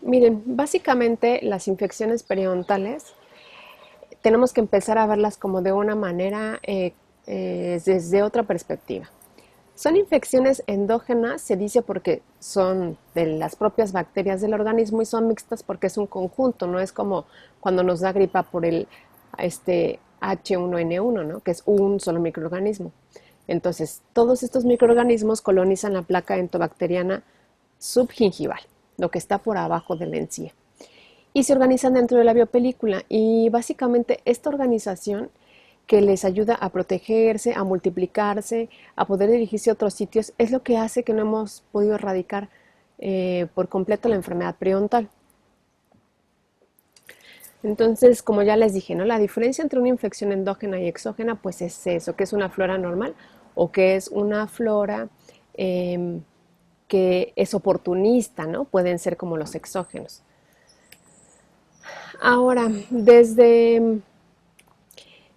Miren, básicamente las infecciones periodontales tenemos que empezar a verlas como de una manera, desde otra perspectiva. Son infecciones endógenas, se dice porque son de las propias bacterias del organismo y son mixtas porque es un conjunto, no es como cuando nos da gripa por el H1N1, ¿no? Que es un solo microorganismo. Entonces, todos estos microorganismos colonizan la placa entobacteriana subgingival, lo que está por abajo de la encía, y se organizan dentro de la biopelícula. Y básicamente esta organización que les ayuda a protegerse, a multiplicarse, a poder dirigirse a otros sitios, es lo que hace que no hemos podido erradicar por completo la enfermedad periodontal. Entonces, como ya les dije, ¿no? La diferencia entre una infección endógena y exógena, pues es eso, que es una flora normal o que es una flora que es oportunista, ¿no? Pueden ser como los exógenos. Ahora, desde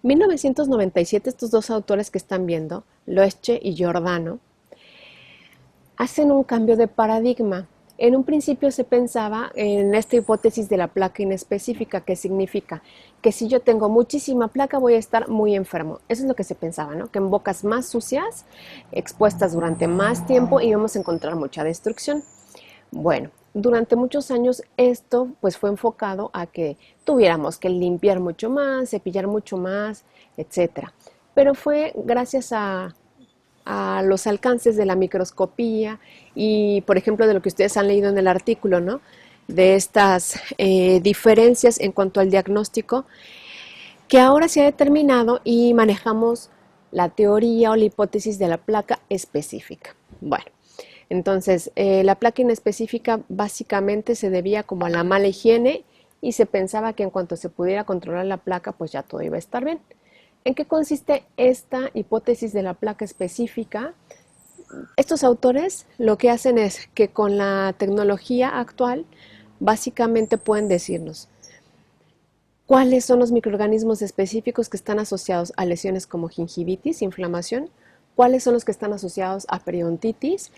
1997, estos dos autores que están viendo, Loesche y Giordano, hacen un cambio de paradigma. En un principio se pensaba en esta hipótesis de la placa inespecífica, que significa que si yo tengo muchísima placa voy a estar muy enfermo. Eso es lo que se pensaba, ¿no? Que en bocas más sucias, expuestas durante más tiempo, íbamos a encontrar mucha destrucción. Bueno, durante muchos años esto pues fue enfocado a que tuviéramos que limpiar mucho más, cepillar mucho más, etcétera. Pero fue gracias a los alcances de la microscopía y, por ejemplo, de lo que ustedes han leído en el artículo, ¿no? De estas diferencias en cuanto al diagnóstico, que ahora se ha determinado y manejamos la teoría o la hipótesis de la placa específica. Bueno, entonces la placa inespecífica básicamente se debía como a la mala higiene y se pensaba que en cuanto se pudiera controlar la placa, pues ya todo iba a estar bien. ¿En qué consiste esta hipótesis de la placa específica? Estos autores lo que hacen es que con la tecnología actual básicamente pueden decirnos cuáles son los microorganismos específicos que están asociados a lesiones como gingivitis, inflamación, cuáles son los que están asociados a periodontitis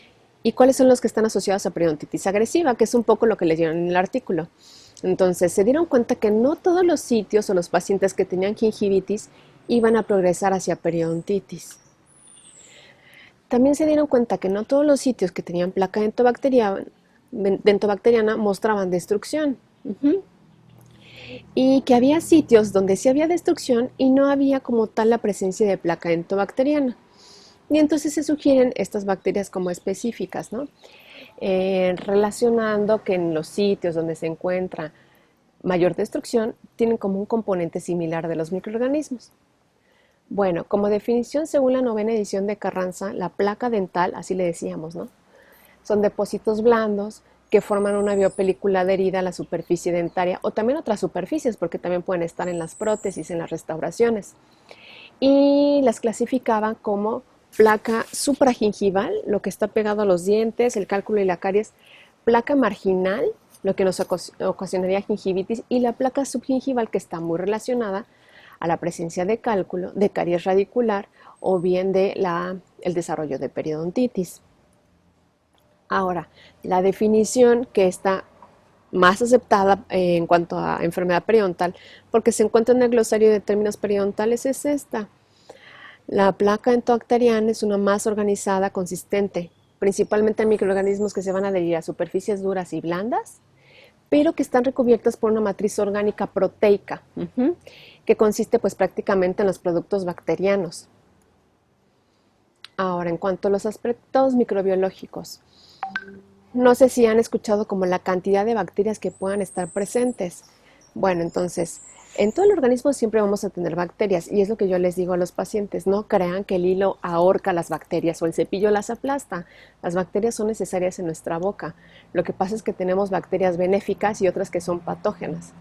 y cuáles son los que están asociados a periodontitis agresiva, que es un poco lo que leyeron en el artículo. Entonces se dieron cuenta que no todos los sitios o los pacientes que tenían gingivitis iban a progresar hacia periodontitis. También se dieron cuenta que no todos los sitios que tenían placa dentobacteriana mostraban destrucción. Y que había sitios donde sí había destrucción y no había como tal la presencia de placa dentobacteriana. Y entonces se sugieren estas bacterias como específicas, ¿no? Relacionando que en los sitios donde se encuentra mayor destrucción tienen como un componente similar de los microorganismos. Bueno, como definición según la novena edición de Carranza, la placa dental, así le decíamos, ¿no? Son depósitos blandos que forman una biopelícula adherida a la superficie dentaria o también otras superficies, porque también pueden estar en las prótesis, en las restauraciones. Y las clasificaban como placa supragingival, lo que está pegado a los dientes, el cálculo y la caries, placa marginal, lo que nos ocasionaría gingivitis, y la placa subgingival, que está muy relacionada a la presencia de cálculo, de caries radicular o bien de el desarrollo de periodontitis. Ahora, la definición que está más aceptada en cuanto a enfermedad periodontal, porque se encuentra en el glosario de términos periodontales, es esta. La placa entobacteriana es una masa organizada, consistente, principalmente en microorganismos que se van a adherir a superficies duras y blandas, pero que están recubiertas por una matriz orgánica proteica, que consiste pues prácticamente en los productos bacterianos. Ahora, en cuanto a los aspectos microbiológicos, no sé si han escuchado como la cantidad de bacterias que puedan estar presentes. Bueno, entonces, en todo el organismo siempre vamos a tener bacterias y es lo que yo les digo a los pacientes, no crean que el hilo ahorca las bacterias o el cepillo las aplasta. Las bacterias son necesarias en nuestra boca. Lo que pasa es que tenemos bacterias benéficas y otras que son patógenas.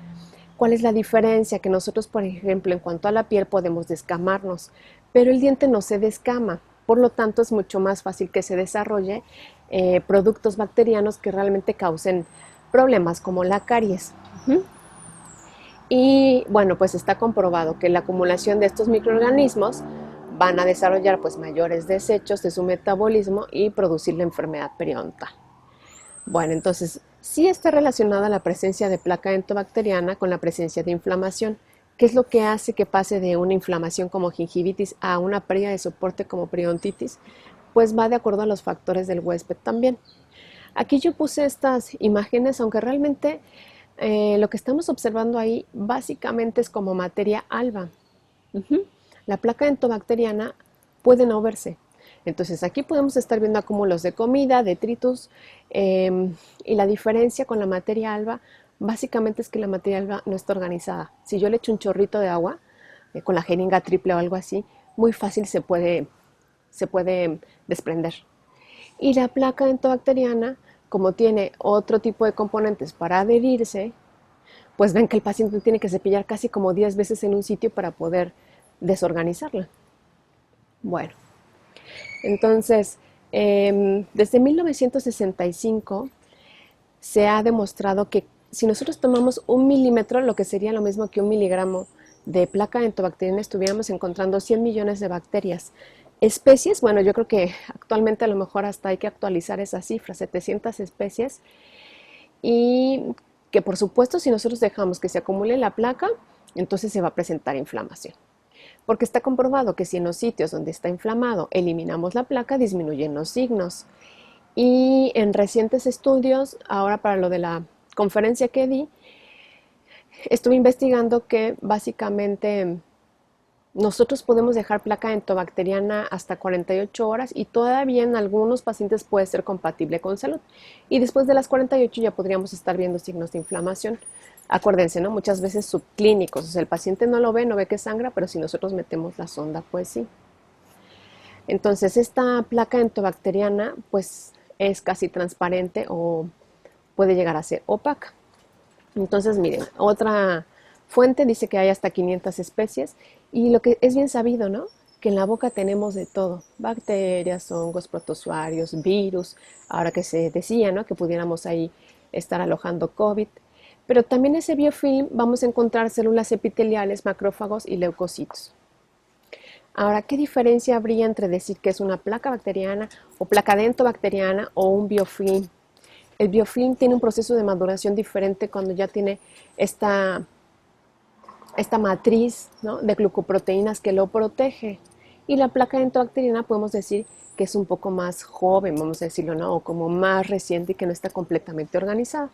¿Cuál es la diferencia? Que nosotros, por ejemplo, en cuanto a la piel podemos descamarnos, pero el diente no se descama. Por lo tanto, es mucho más fácil que se desarrolle productos bacterianos que realmente causen problemas como la caries. Y bueno, pues está comprobado que la acumulación de estos microorganismos van a desarrollar pues mayores desechos de su metabolismo y producir la enfermedad periodontal. Bueno, entonces Sí está relacionada la presencia de placa entobacteriana con la presencia de inflamación, que es lo que hace que pase de una inflamación como gingivitis a una pérdida de soporte como periodontitis, pues va de acuerdo a los factores del huésped también. Aquí yo puse estas imágenes, aunque realmente lo que estamos observando ahí básicamente es como materia alba. Ujú. La placa entobacteriana puede no verse. Entonces aquí podemos estar viendo acúmulos de comida, detritus, y la diferencia con la materia alba básicamente es que la materia alba no está organizada. Si yo le echo un chorrito de agua con la jeringa triple o algo así, muy fácil se puede desprender. Y la placa entobacteriana, como tiene otro tipo de componentes para adherirse, pues ven que el paciente tiene que cepillar casi como 10 veces en un sitio para poder desorganizarla. Bueno, entonces, desde 1965 se ha demostrado que si nosotros tomamos 1 milímetro, lo que sería lo mismo que 1 miligramo de placa entobacteriana, estuviéramos encontrando 100 millones de bacterias. Especies, bueno, yo creo que actualmente a lo mejor hasta hay que actualizar esa cifra, 700 especies, y que por supuesto si nosotros dejamos que se acumule la placa, entonces se va a presentar inflamación. Porque está comprobado que si en los sitios donde está inflamado eliminamos la placa, disminuyen los signos. Y en recientes estudios, ahora para lo de la conferencia que di, estuve investigando que básicamente nosotros podemos dejar placa entobacteriana hasta 48 horas y todavía en algunos pacientes puede ser compatible con salud. Y después de las 48 ya podríamos estar viendo signos de inflamación. Acuérdense, ¿no? Muchas veces subclínicos, o sea, el paciente no lo ve, no ve que sangra, pero si nosotros metemos la sonda, pues sí. Entonces, esta placa entobacteriana, pues es casi transparente o puede llegar a ser opaca. Entonces, miren, otra fuente dice que hay hasta 500 especies y lo que es bien sabido, ¿no? Que en la boca tenemos de todo, bacterias, hongos, protozoarios, virus, ahora que se decía, ¿no? Que pudiéramos ahí estar alojando COVID. Pero también ese biofilm vamos a encontrar células epiteliales, macrófagos y leucocitos. Ahora, ¿qué diferencia habría entre decir que es una placa bacteriana o placa dentobacteriana o un biofilm? El biofilm tiene un proceso de maduración diferente cuando ya tiene esta, esta matriz, ¿no?, de glucoproteínas que lo protege. Y la placa dentobacteriana podemos decir que es un poco más joven, vamos a decirlo, ¿no?, o como más reciente y que no está completamente organizada.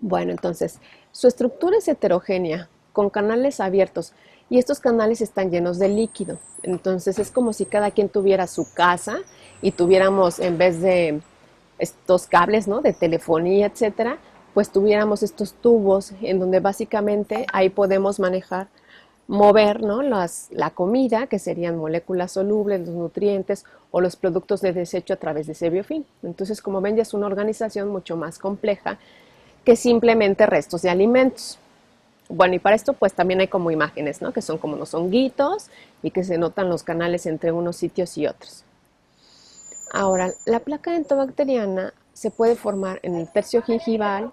Bueno, entonces, su estructura es heterogénea, con canales abiertos, y estos canales están llenos de líquido. Entonces, es como si cada quien tuviera su casa y tuviéramos, en vez de estos cables, ¿no?, de telefonía, etcétera, pues tuviéramos estos tubos en donde básicamente ahí podemos manejar, mover, ¿no?, la comida, que serían moléculas solubles, los nutrientes o los productos de desecho a través de ese biofilm. Entonces, como ven, ya es una organización mucho más compleja que simplemente restos de alimentos. Bueno, y para esto pues también hay como imágenes, ¿no?, que son como unos honguitos y que se notan los canales entre unos sitios y otros. Ahora, la placa entobacteriana se puede formar en el tercio gingival,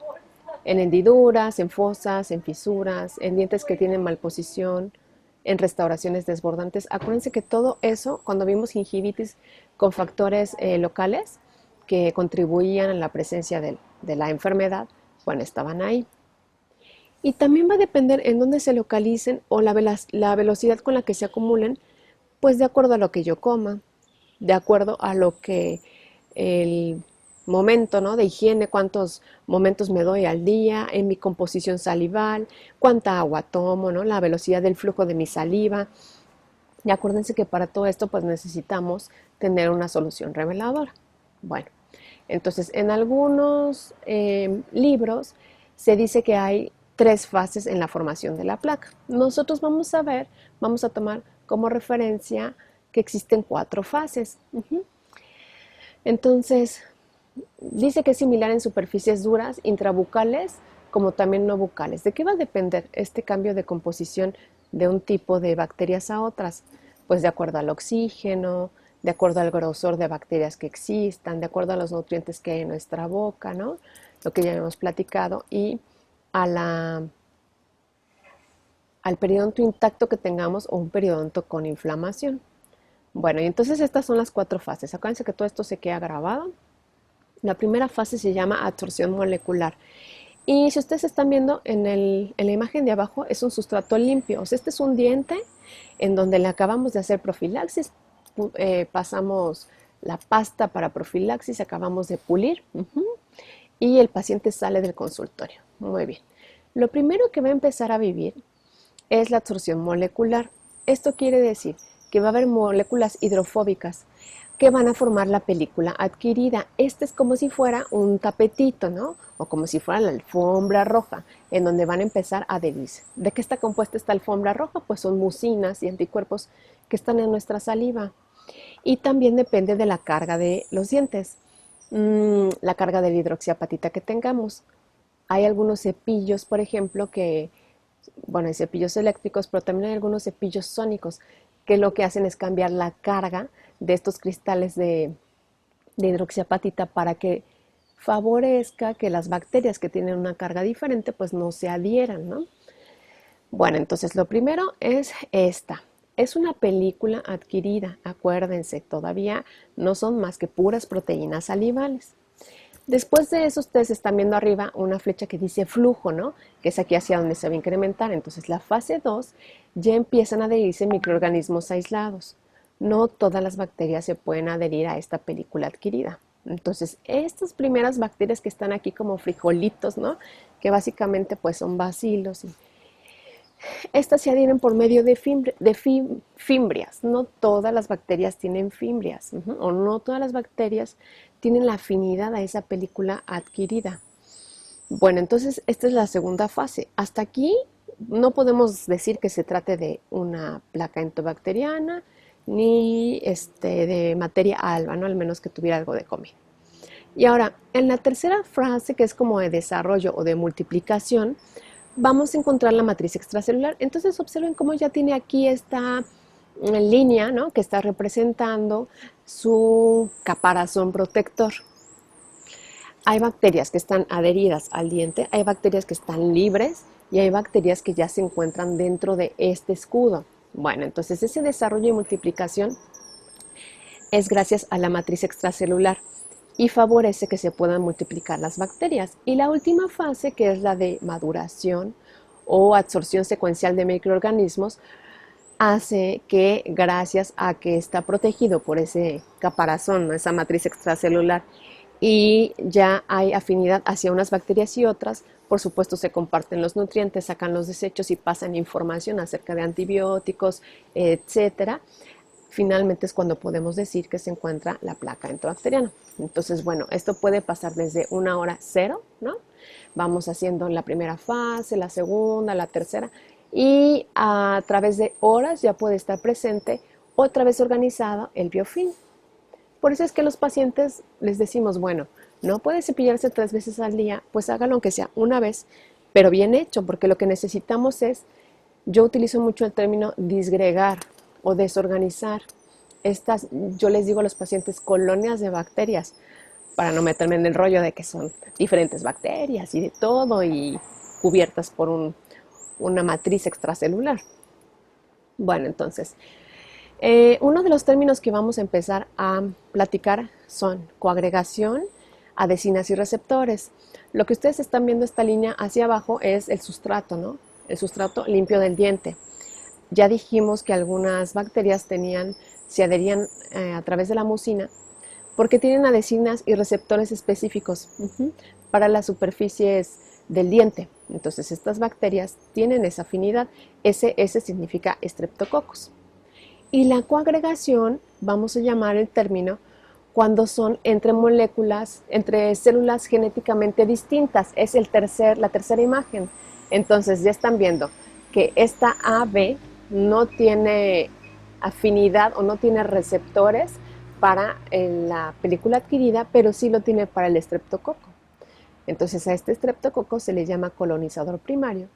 en hendiduras, en fosas, en fisuras, en dientes que tienen malposición, en restauraciones desbordantes. Acuérdense que todo eso, cuando vimos gingivitis con factores locales que contribuían a la presencia de la enfermedad, bueno, estaban ahí. Y también va a depender en dónde se localicen o la velocidad con la que se acumulen, pues de acuerdo a lo que yo coma, de acuerdo a lo que el momento, ¿no?, de higiene, cuántos momentos me doy al día, en mi composición salival, cuánta agua tomo, ¿no?, la velocidad del flujo de mi saliva. Y acuérdense que para todo esto pues necesitamos tener una solución reveladora. Bueno, entonces en algunos libros se dice que hay 3 fases en la formación de la placa. Nosotros vamos a tomar como referencia que existen 4 fases. Entonces, dice que es similar en superficies duras, intrabucales, como también no bucales. ¿De qué va a depender este cambio de composición de un tipo de bacterias a otras? Pues de acuerdo al oxígeno, de acuerdo al grosor de bacterias que existan, de acuerdo a los nutrientes que hay en nuestra boca, ¿no?, lo que ya hemos platicado, y a al periodonto intacto que tengamos o un periodonto con inflamación. Bueno, y entonces estas son las 4 fases. Acuérdense que todo esto se queda grabado La primera fase se llama absorción molecular. Y si ustedes están viendo en la imagen de abajo, es un sustrato limpio. O sea, este es un diente en donde le acabamos de hacer profilaxis, pasamos la pasta para profilaxis, acabamos de pulir, y el paciente sale del consultorio. Muy bien. Lo primero que va a empezar a vivir es la absorción molecular. Esto quiere decir que va a haber moléculas hidrofóbicas que van a formar la película adquirida. Este es como si fuera un tapetito, ¿no? O como si fuera la alfombra roja, en donde van a empezar a adherirse. ¿De qué está compuesta esta alfombra roja? Pues son mucinas y anticuerpos que están en nuestra saliva. Y también depende de la carga de los dientes, la carga de la hidroxiapatita que tengamos. Hay algunos cepillos, por ejemplo, bueno, hay cepillos eléctricos, pero también hay algunos cepillos sónicos que lo que hacen es cambiar la carga de estos cristales de hidroxiapatita para que favorezca que las bacterias que tienen una carga diferente pues no se adhieran, ¿no? Bueno, entonces lo primero es esta. Es una película adquirida, acuérdense, todavía no son más que puras proteínas salivales. Después de eso, ustedes están viendo arriba una flecha que dice flujo, ¿no? Que es aquí hacia donde se va a incrementar. Entonces, la fase 2 ya empiezan a adherirse microorganismos aislados. No todas las bacterias se pueden adherir a esta película adquirida. Entonces, estas primeras bacterias que están aquí como frijolitos, ¿no? Que básicamente pues son bacilos y estas se adhieren por medio de fimbrias. No todas las bacterias tienen fimbrias, o no todas las bacterias tienen la afinidad a esa película adquirida. Bueno, entonces esta es la segunda fase. Hasta aquí no podemos decir que se trate de una placa entobacteriana ni de materia alba, ¿no? Al menos que tuviera algo de comida. Y ahora, en la tercera fase, que es como de desarrollo o de multiplicación, vamos a encontrar la matriz extracelular. Entonces observen cómo ya tiene aquí esta línea, ¿no? Que está representando su caparazón protector. Hay bacterias que están adheridas al diente, hay bacterias que están libres y hay bacterias que ya se encuentran dentro de este escudo. Bueno, entonces ese desarrollo y multiplicación es gracias a la matriz extracelular y favorece que se puedan multiplicar las bacterias. Y la última fase, que es la de maduración o absorción secuencial de microorganismos, hace que gracias a que está protegido por ese caparazón, esa matriz extracelular, y ya hay afinidad hacia unas bacterias y otras, por supuesto se comparten los nutrientes, sacan los desechos y pasan información acerca de antibióticos, etcétera. Finalmente es cuando podemos decir que se encuentra la placa entobacteriana. Entonces, bueno, esto puede pasar desde una hora cero, ¿no? Vamos haciendo la primera fase, la segunda, la tercera, y a través de horas ya puede estar presente otra vez organizado el biofilm. Por eso es que a los pacientes les decimos, bueno, no puede cepillarse 3 veces al día, pues hágalo aunque sea una vez, pero bien hecho, porque lo que necesitamos es, yo utilizo mucho el término disgregar o desorganizar estas, yo les digo a los pacientes, colonias de bacterias, para no meterme en el rollo de que son diferentes bacterias y de todo y cubiertas por una matriz extracelular. Bueno, entonces, uno de los términos que vamos a empezar a platicar son coagregación, adhesinas y receptores. Lo que ustedes están viendo esta línea hacia abajo es el sustrato, ¿no? El sustrato limpio del diente. Ya dijimos que algunas bacterias se adherían a través de la mucina porque tienen adhesinas y receptores específicos para las superficies del diente. Entonces estas bacterias tienen esa afinidad. Ese significa Streptococcus. Y la coagregación, vamos a llamar el término cuando son entre moléculas, entre células genéticamente distintas. Es la tercera imagen. Entonces ya están viendo que esta AB no tiene afinidad o no tiene receptores para la película adquirida, pero sí lo tiene para el estreptococo. Entonces a este estreptococo se le llama colonizador primario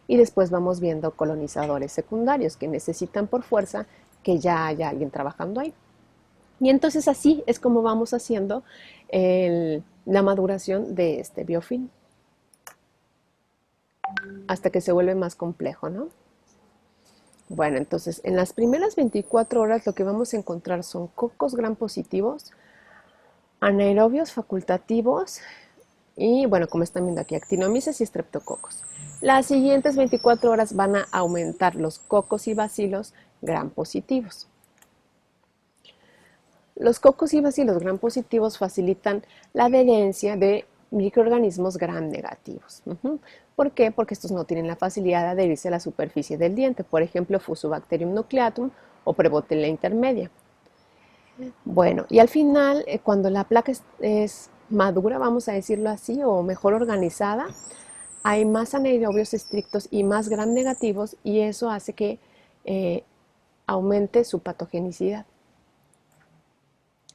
y después vamos viendo colonizadores secundarios que necesitan por fuerza que ya haya alguien trabajando ahí. Y entonces así es como vamos haciendo la maduración de este biofilm hasta que se vuelve más complejo, ¿no? Bueno, entonces en las primeras 24 horas lo que vamos a encontrar son cocos gram positivos, anaerobios facultativos y, bueno, como están viendo aquí, actinomices y streptococos. Las siguientes 24 horas van a aumentar los cocos y bacilos gram positivos. Los cocos y bacilos gram positivos facilitan la adherencia de microorganismos gram negativos. ¿Por qué? Porque estos no tienen la facilidad de adherirse a la superficie del diente, por ejemplo, Fusobacterium nucleatum o Prevotella intermedia. Bueno, y al final, cuando la placa es madura, vamos a decirlo así, o mejor organizada, hay más anaerobios estrictos y más gram negativos, y eso hace que aumente su patogenicidad.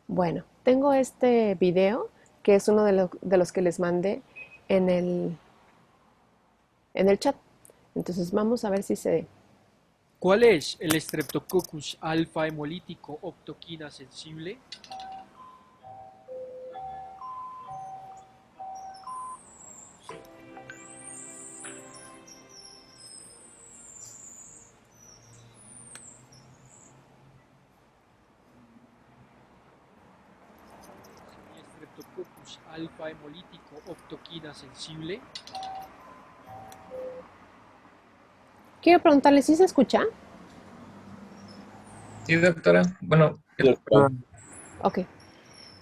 Bueno, tengo este video, que es uno de los que les mandé en el chat. Entonces vamos a ver si se... ¿Cuál es el Streptococcus alfa hemolítico optoquina sensible? El Streptococcus alfa hemolítico optoquina sensible. Quiero preguntarle si se escucha. Sí, doctora. Bueno, Ok.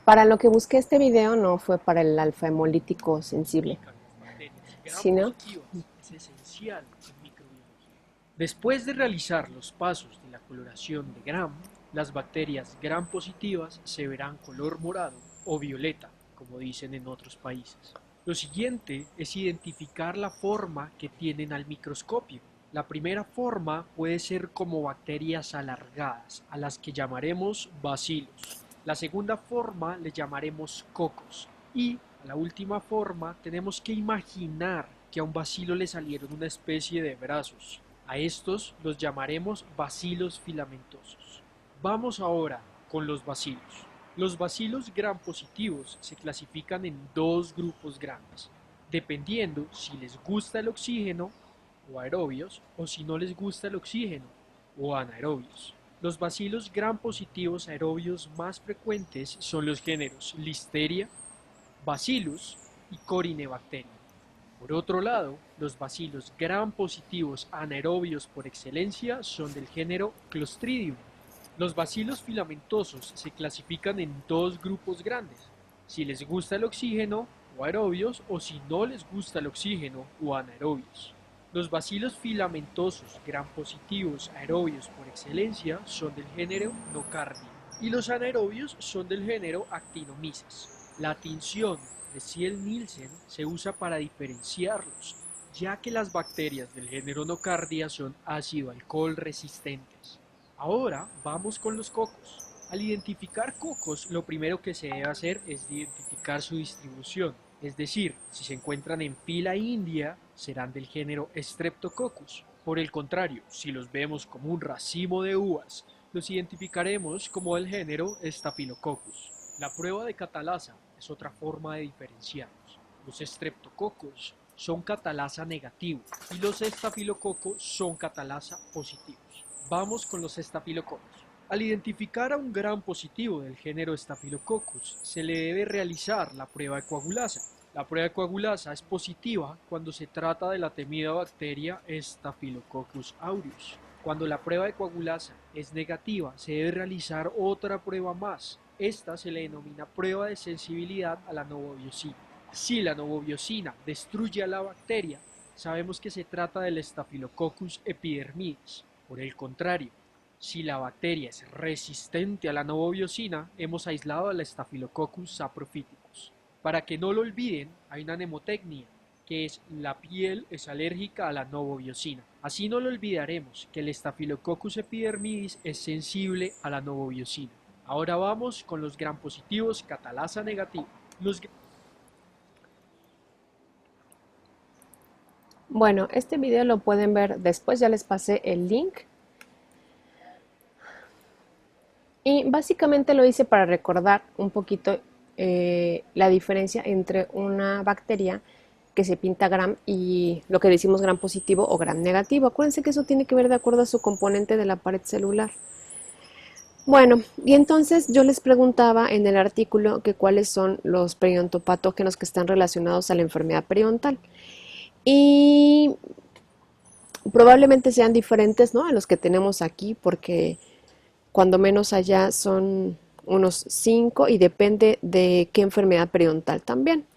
Para lo que busqué este video no fue para el alfa hemolítico sensible, sino... Es esencial en microbiología. Después de realizar los pasos de la coloración de Gram, las bacterias Gram positivas se verán color morado o violeta, como dicen en otros países. Lo siguiente es identificar la forma que tienen al microscopio. La primera forma puede ser como bacterias alargadas, a las que llamaremos bacilos. La segunda forma le llamaremos cocos. Y a la última forma tenemos que imaginar que a un bacilo le salieron una especie de brazos. A estos los llamaremos bacilos filamentosos. Vamos ahora con los bacilos. Los bacilos gram positivos se clasifican en dos grupos grandes, dependiendo si les gusta el oxígeno o aerobios o si no les gusta el oxígeno o anaerobios. Los bacilos gram positivos aerobios más frecuentes son los géneros Listeria, Bacillus y Corynebacterium. Por otro lado, los bacilos gram positivos anaerobios por excelencia son del género Clostridium. Los bacilos filamentosos se clasifican en dos grupos grandes, si les gusta el oxígeno o aerobios o si no les gusta el oxígeno o anaerobios. Los bacilos filamentosos gram positivos aerobios por excelencia son del género Nocardia y los anaerobios son del género Actinomyces. La tinción de Ziel-Nielsen se usa para diferenciarlos, ya que las bacterias del género Nocardia son ácido-alcohol resistentes. Ahora vamos con los cocos. Al identificar cocos, lo primero que se debe hacer es identificar su distribución. Es decir, si se encuentran en fila india, serán del género Streptococcus. Por el contrario, si los vemos como un racimo de uvas, los identificaremos como del género Staphylococcus. La prueba de catalasa es otra forma de diferenciarlos. Los Streptococcus son catalasa negativos y los estafilococos son catalasa positivos. Vamos con los estafilococos. Al identificar a un gram positivo del género Staphylococcus, se le debe realizar la prueba de coagulasa. La prueba de coagulasa es positiva cuando se trata de la temida bacteria Staphylococcus aureus. Cuando la prueba de coagulasa es negativa, se debe realizar otra prueba más. Esta se le denomina prueba de sensibilidad a la novobiosina. Si la novobiosina destruye a la bacteria, sabemos que se trata del Staphylococcus epidermidis. Por el contrario, si la bacteria es resistente a la novobiosina, hemos aislado al Staphylococcus saprophyticus. Para que no lo olviden, hay una mnemotecnia, que es la piel es alérgica a la novobiosina. Así no lo olvidaremos, que el Staphylococcus epidermidis es sensible a la novobiosina. Ahora vamos con los gram positivos catalasa negativa. Bueno, este video lo pueden ver después, ya les pasé el link. Y básicamente lo hice para recordar un poquito la diferencia entre una bacteria que se pinta gram y lo que decimos gram positivo o gram negativo. Acuérdense que eso tiene que ver de acuerdo a su componente de la pared celular. Bueno, y entonces yo les preguntaba en el artículo que cuáles son los periodontopatógenos que están relacionados a la enfermedad periodontal. Y probablemente sean diferentes, ¿no?, a los que tenemos aquí, porque cuando menos allá son unos 5 y depende de qué enfermedad periodontal también.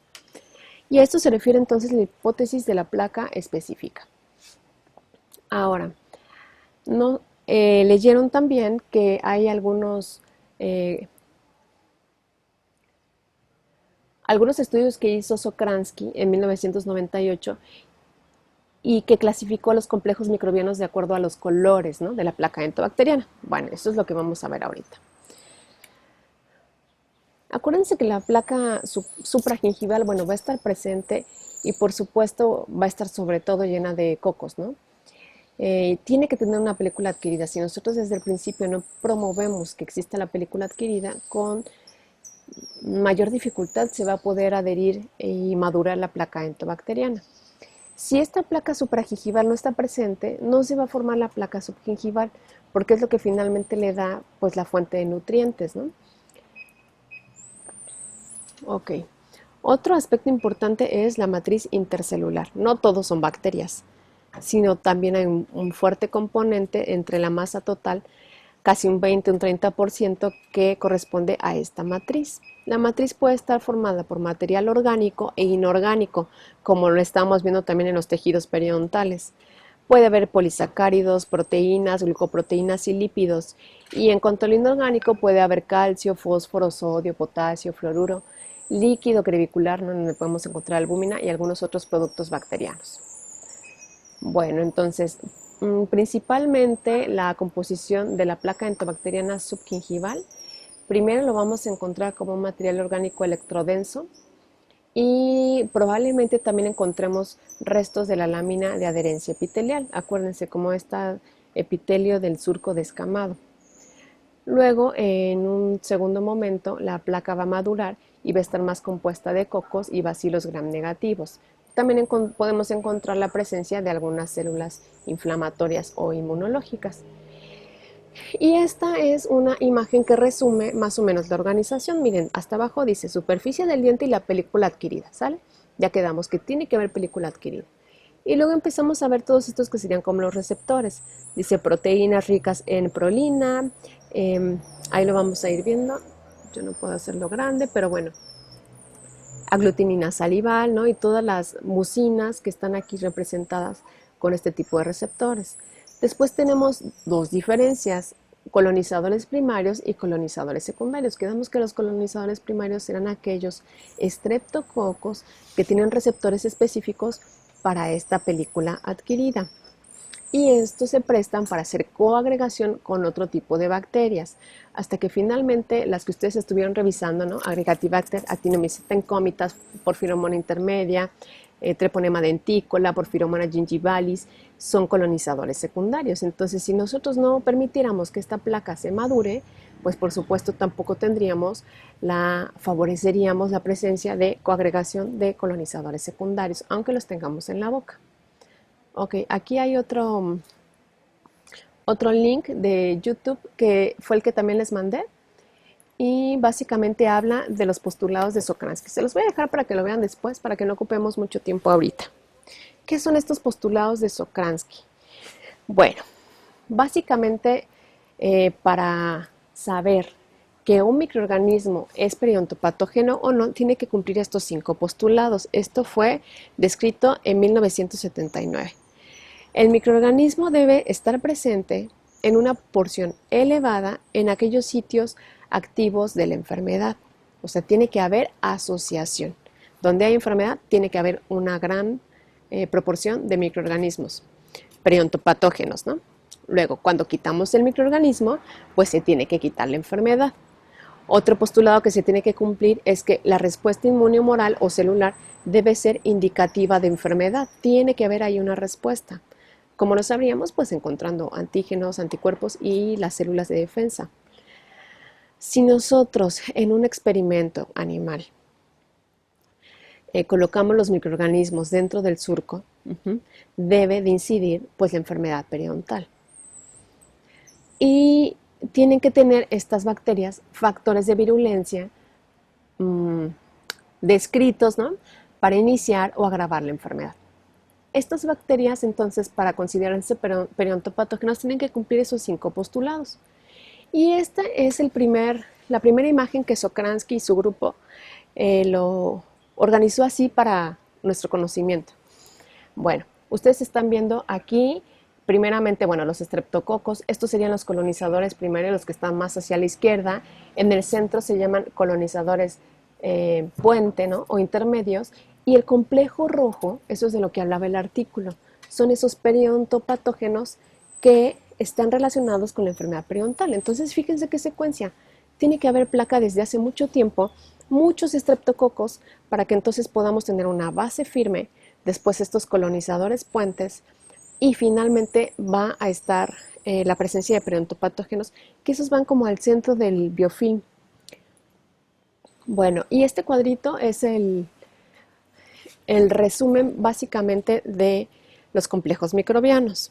Y a esto se refiere entonces la hipótesis de la placa específica. Ahora, no, leyeron también que hay eh, algunos estudios que hizo Sokransky en 1998 y que clasificó los complejos microbianos de acuerdo a los colores, ¿no?, de la placa entobacteriana. Bueno, eso es lo que vamos a ver ahorita. Acuérdense que la placa supragingival, bueno, va a estar presente y por supuesto va a estar sobre todo llena de cocos, ¿no? Tiene que tener una película adquirida. Si nosotros desde el principio no promovemos que exista la película adquirida, con mayor dificultad se va a poder adherir y madurar la placa entobacteriana. Si esta placa supragingival no está presente, no se va a formar la placa subgingival, porque es lo que finalmente le da pues la fuente de nutrientes, ¿no? Ok. Otro aspecto importante es la matriz intercelular. No todos son bacterias, sino también hay un fuerte componente entre la masa total, casi un 20, un 30% que corresponde a esta matriz. La matriz puede estar formada por material orgánico e inorgánico, como lo estamos viendo también en los tejidos periodontales. Puede haber polisacáridos, proteínas, glucoproteínas y lípidos. Y en cuanto al inorgánico, puede haber calcio, fósforo, sodio, potasio, fluoruro, líquido crevicular, ¿no?, donde podemos encontrar albúmina y algunos otros productos bacterianos. Bueno, entonces, principalmente la composición de la placa entobacteriana subgingival, primero lo vamos a encontrar como un material orgánico electrodenso y probablemente también encontremos restos de la lámina de adherencia epitelial. Acuérdense, como está epitelio del surco descamado. Luego, en un segundo momento, la placa va a madurar y va a estar más compuesta de cocos y bacilos gram negativos. También podemos encontrar la presencia de algunas células inflamatorias o inmunológicas. Y esta es una imagen que resume más o menos la organización. Miren, hasta abajo dice superficie del diente y la película adquirida, ¿sale? Ya quedamos que tiene que haber película adquirida. Y luego empezamos a ver todos estos que serían como los receptores. Dice proteínas ricas en prolina, ahí lo vamos a ir viendo. Yo no puedo hacerlo grande, pero bueno. Aglutinina salival, ¿no?, y todas las mucinas que están aquí representadas con este tipo de receptores. Después tenemos dos diferencias, colonizadores primarios y colonizadores secundarios. Quedamos que los colonizadores primarios serán aquellos estreptococos que tienen receptores específicos para esta película adquirida. Y estos se prestan para hacer coagregación con otro tipo de bacterias, hasta que finalmente las que ustedes estuvieron revisando, ¿no?, Aggregatibacter actinomyceta incómitas, Porphyromonas intermedia, Treponema denticola, Porphyromonas gingivalis, son colonizadores secundarios. Entonces, si nosotros no permitiéramos que esta placa se madure, pues por supuesto tampoco favoreceríamos la presencia de coagregación de colonizadores secundarios, aunque los tengamos en la boca. Ok, aquí hay otro link de YouTube que fue el que también les mandé y básicamente habla de los postulados de Sokransky. Se los voy a dejar para que lo vean después, para que no ocupemos mucho tiempo ahorita. ¿Qué son estos postulados de Sokransky? Bueno, básicamente para saber que un microorganismo es periodontopatógeno o no, tiene que cumplir estos 5 postulados. Esto fue descrito en 1979. El microorganismo debe estar presente en una porción elevada en aquellos sitios activos de la enfermedad. O sea, tiene que haber asociación. Donde hay enfermedad, tiene que haber una gran proporción de microorganismos periodontopatógenos, ¿no? Luego, cuando quitamos el microorganismo, pues se tiene que quitar la enfermedad. Otro postulado que se tiene que cumplir es que la respuesta inmunohumoral o celular debe ser indicativa de enfermedad. Tiene que haber ahí una respuesta. ¿Cómo lo sabríamos? Pues encontrando antígenos, anticuerpos y las células de defensa. Si nosotros en un experimento animal colocamos los microorganismos dentro del surco, debe de incidir pues la enfermedad periodontal. Y tienen que tener estas bacterias factores de virulencia descritos, ¿no?, para iniciar o agravar la enfermedad. Estas bacterias, entonces, para considerarse periodopatógenas, tienen que cumplir esos 5 postulados. Y esta es la primera imagen que Sokransky y su grupo lo organizó así para nuestro conocimiento. Bueno, ustedes están viendo aquí, primeramente, bueno, los estreptococos. Estos serían los colonizadores primarios, los que están más hacia la izquierda. En el centro se llaman colonizadores puente, ¿no?, o intermedios. Y el complejo rojo, eso es de lo que hablaba el artículo, son esos periodontopatógenos que están relacionados con la enfermedad periodontal. Entonces, fíjense qué secuencia. Tiene que haber placa desde hace mucho tiempo, muchos estreptococos, para que entonces podamos tener una base firme, después estos colonizadores puentes, y finalmente va a estar la presencia de periodontopatógenos, que esos van como al centro del biofilm. Bueno, y este cuadrito es el resumen básicamente de los complejos microbianos.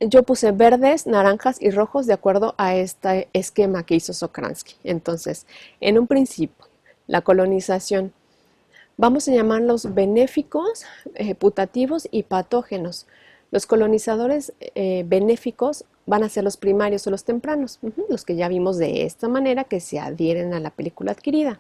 Yo puse verdes, naranjas y rojos de acuerdo a este esquema que hizo Sokransky. Entonces, en un principio, la colonización, vamos a llamarlos benéficos, putativos y patógenos. Los colonizadores benéficos van a ser los primarios o los tempranos, los que ya vimos de esta manera, que se adhieren a la película adquirida.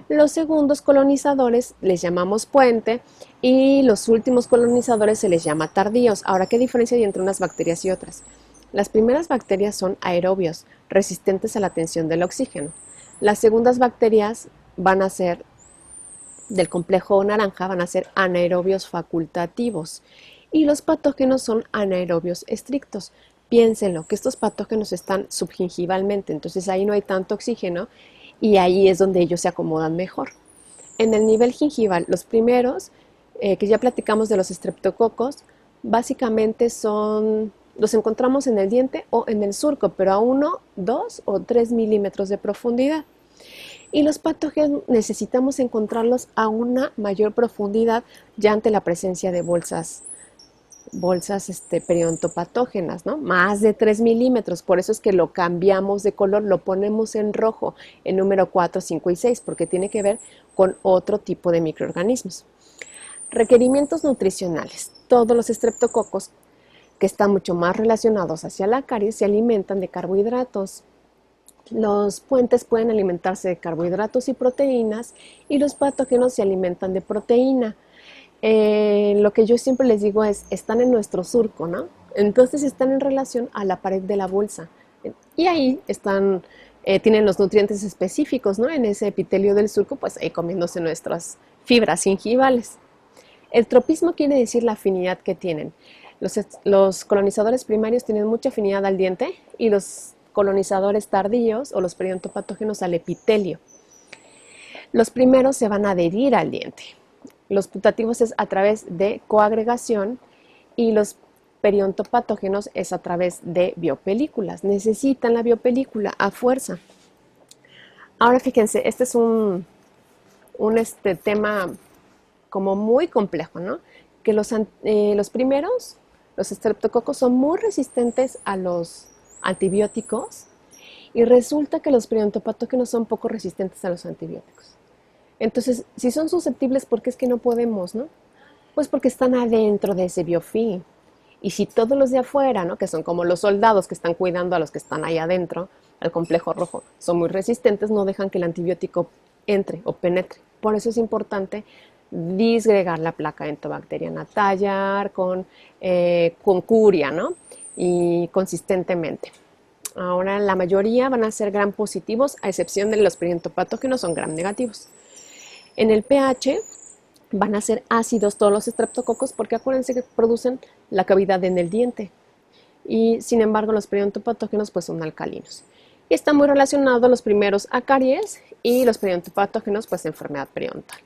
Los segundos colonizadores les llamamos puente y los últimos colonizadores se les llama tardíos. Ahora, ¿qué diferencia hay entre unas bacterias y otras? Las primeras bacterias son aerobios, resistentes a la tensión del oxígeno. Las segundas bacterias van a ser del complejo naranja, van a ser anaerobios facultativos. Y los patógenos son anaerobios estrictos. Piénsenlo, que estos patógenos están subgingivalmente, entonces ahí no hay tanto oxígeno y ahí es donde ellos se acomodan mejor. En el nivel gingival, los primeros, que ya platicamos de los estreptococos, básicamente los encontramos en el diente o en el surco, pero a 1, 2 o 3 milímetros de profundidad. Y los patógenos necesitamos encontrarlos a una mayor profundidad ya ante la presencia de bolsas periodontopatógenas, ¿no? Más de 3 milímetros, por eso es que lo cambiamos de color, lo ponemos en rojo, en número 4, 5 y 6, porque tiene que ver con otro tipo de microorganismos. Requerimientos nutricionales. Todos los estreptococos que están mucho más relacionados hacia la caries se alimentan de carbohidratos. Los puentes pueden alimentarse de carbohidratos y proteínas y los patógenos se alimentan de proteína. Lo que yo siempre les digo es, están en nuestro surco, ¿no? Entonces están en relación a la pared de la bolsa. Y ahí tienen los nutrientes específicos, ¿no? En ese epitelio del surco, pues ahí comiéndose nuestras fibras gingivales. El tropismo quiere decir la afinidad que tienen. Los colonizadores primarios tienen mucha afinidad al diente y los colonizadores tardíos o los periodontopatógenos al epitelio. Los primeros se van a adherir al diente. Los putativos es a través de coagregación y los periodontopatógenos es a través de biopelículas. Necesitan la biopelícula a fuerza. Ahora fíjense, este es un tema como muy complejo, ¿no? Que los primeros, los estreptococos, son muy resistentes a los antibióticos y resulta que los periodontopatógenos son poco resistentes a los antibióticos. Entonces, si son susceptibles, ¿por qué es que no podemos, no? Pues porque están adentro de ese biofilm. Y si todos los de afuera, ¿no?, que son como los soldados que están cuidando a los que están ahí adentro, al complejo rojo, son muy resistentes, no dejan que el antibiótico entre o penetre. Por eso es importante disgregar la placa entobacteriana, tallar con curia, ¿no?, y consistentemente. Ahora, la mayoría van a ser gram positivos, a excepción de los periodontopatógenos, son gram negativos. En el pH van a ser ácidos todos los estreptococos porque acuérdense que producen la cavidad en el diente. Y sin embargo los periodontopatógenos pues son alcalinos. Y están muy relacionados los primeros a caries y los periodontopatógenos pues a enfermedad periodontal.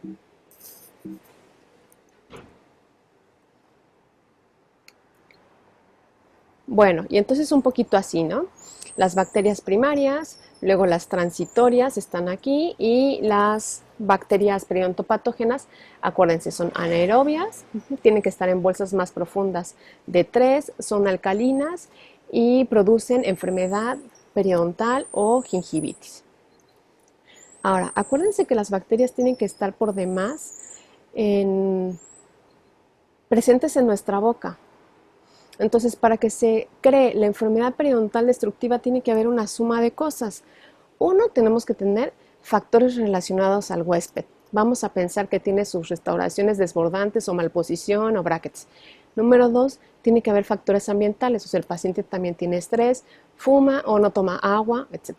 Bueno, y entonces un poquito así, ¿no? Las bacterias primarias, luego las transitorias están aquí y las bacterias periodontopatógenas, acuérdense, son anaerobias, tienen que estar en bolsas más profundas de 3, son alcalinas y producen enfermedad periodontal o gingivitis. Ahora, acuérdense que las bacterias tienen que estar por demás presentes en nuestra boca. Entonces, para que se cree la enfermedad periodontal destructiva tiene que haber una suma de cosas. Uno, tenemos que tener factores relacionados al huésped. Vamos a pensar que tiene sus restauraciones desbordantes o malposición o brackets. Número 2, tiene que haber factores ambientales, o sea, el paciente también tiene estrés, fuma o no toma agua, etc.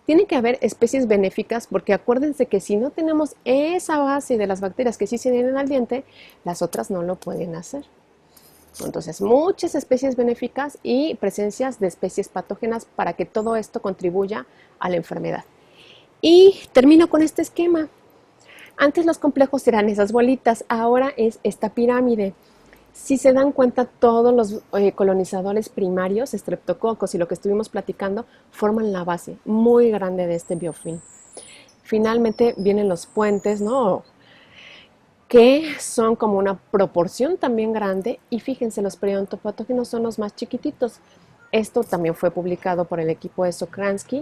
Tiene que haber especies benéficas porque acuérdense que si no tenemos esa base de las bacterias que sí se adhieren al diente, las otras no lo pueden hacer. Entonces, muchas especies benéficas y presencias de especies patógenas para que todo esto contribuya a la enfermedad. Y termino con este esquema. Antes los complejos eran esas bolitas, ahora es esta pirámide. Si se dan cuenta, todos los colonizadores primarios, estreptococos y lo que estuvimos platicando, forman la base muy grande de este biofilm. Finalmente vienen los puentes, ¿no?, que son como una proporción también grande, y fíjense, los periodontopatógenos son los más chiquititos. Esto también fue publicado por el equipo de Sokransky